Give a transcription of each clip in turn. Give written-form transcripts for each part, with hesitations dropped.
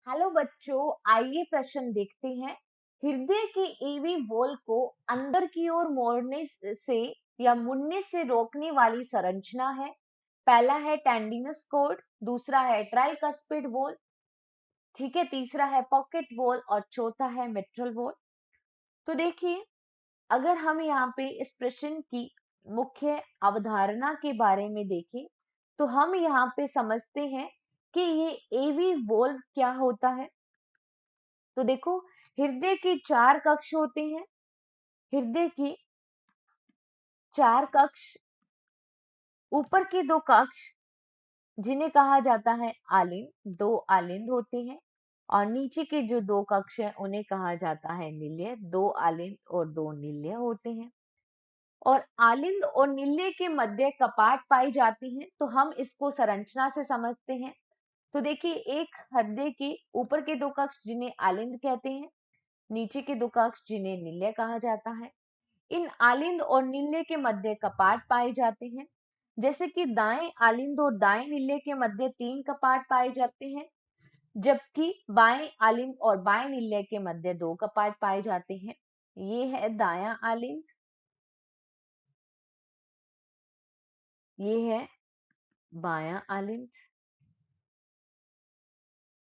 Hello बच्चों, आइए प्रश्न देखते हैं। हृदय के एवी वॉल को अंदर की ओर मोड़ने से या मुड़ने से रोकने वाली संरचना है। पहला है टेंडिनस कॉर्ड, दूसरा है ट्राइकस्पिड वॉल, ठीक है, तीसरा है पॉकेट वॉल और चौथा है मिट्रल वॉल। तो देखिए, अगर हम यहाँ पे इस प्रश्न की मुख्य अवधारणा के बारे में देखें तो हम यहाँ पे समझते हैं कि ये एवी वॉल्व क्या होता है। तो देखो, हृदय के 4 कक्ष होते हैं। हृदय के 4 कक्ष, ऊपर के 2 कक्ष जिन्हें कहा जाता है आलिंद, 2 आलिंद होते हैं और नीचे के जो 2 कक्ष हैं उन्हें कहा जाता है निलय, 2 आलिंद और 2 निलय होते हैं। और आलिंद और निलय के मध्य कपाट पाई जाती हैं, तो हम इसको संरचना से समझते हैं। तो देखिए, एक हृदय के ऊपर के 2 कक्ष जिन्हें आलिंद कहते हैं, नीचे के 2 कक्ष जिन्हें निलय कहा जाता है। इन आलिंद और निलय के मध्य कपाट पाए जाते हैं, जैसे कि दाएं आलिंद और दाएं निलय के मध्य 3 कपाट पाए जाते हैं, जबकि बाएं आलिंद और बाएं निलय के मध्य 2 कपाट पाए जाते हैं। ये है दायां आलिंद, ये है बायां आलिंद,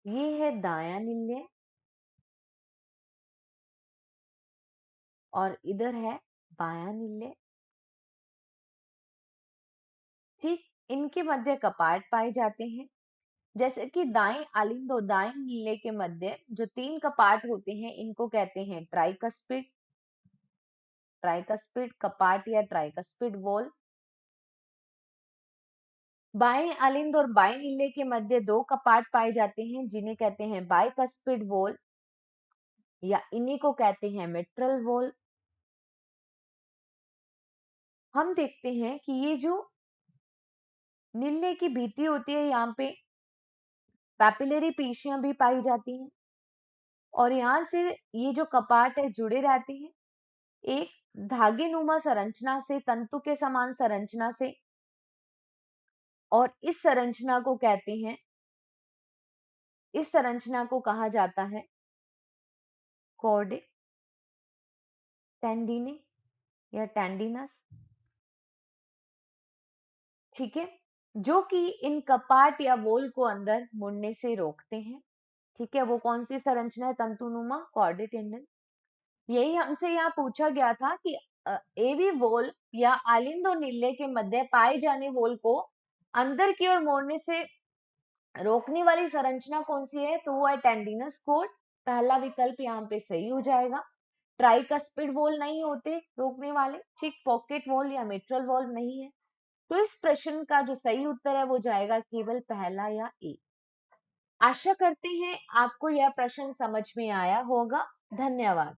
ये है दायां निलय और इधर है बायां निलय। ठीक, इनके मध्य कपाट पाए जाते हैं, जैसे कि दाएं आलिंद और दाएं नीले के मध्य जो 3 कपाट होते हैं इनको कहते हैं ट्राइकस्पिड, ट्राइकस्पिड कपाट या ट्राइकस्पिड वॉल। बाएं आलिंद और बाएं नीले के मध्य 2 कपाट पाए जाते हैं जिन्हें कहते हैं बाइकस्पिड वॉल या इन्हीं को कहते हैं मिट्रल वॉल। हम देखते हैं कि ये जो नीले की भित्ति होती है, यहाँ पे पैपिलरी पेशियां भी पाई जाती हैं और यहाँ से ये जो कपाट है जुड़े रहते हैं एक धागे नुमा संरचना से, तंतु के समान संरचना से, और इस संरचना को कहते हैं, इस संरचना को कहा जाता है कॉर्डे टेंडिने या टेंडिनस, ठीक है, जो कि इन कपाट या वॉल को अंदर मुड़ने से रोकते हैं। ठीक है, वो कौन सी संरचना है? तंतुनुमा कॉर्डे टेंडन। यही हमसे यहाँ पूछा गया था कि एवी वॉल या आलिंद और निलय के मध्य पाए जाने वॉल को अंदर की ओर मोड़ने से रोकने वाली संरचना कौन सी है? तो वो है टेंडिनस कोड। पहला विकल्प यहाँ पे सही हो जाएगा। ट्राइकस्पिड वॉल नहीं होते रोकने वाले, ठीक, पॉकेट वॉल या मिट्रल वॉल नहीं है। तो इस प्रश्न का जो सही उत्तर है वो जाएगा केवल पहला या ए। आशा करते हैं आपको यह प्रश्न समझ में आया होगा। धन्यवाद।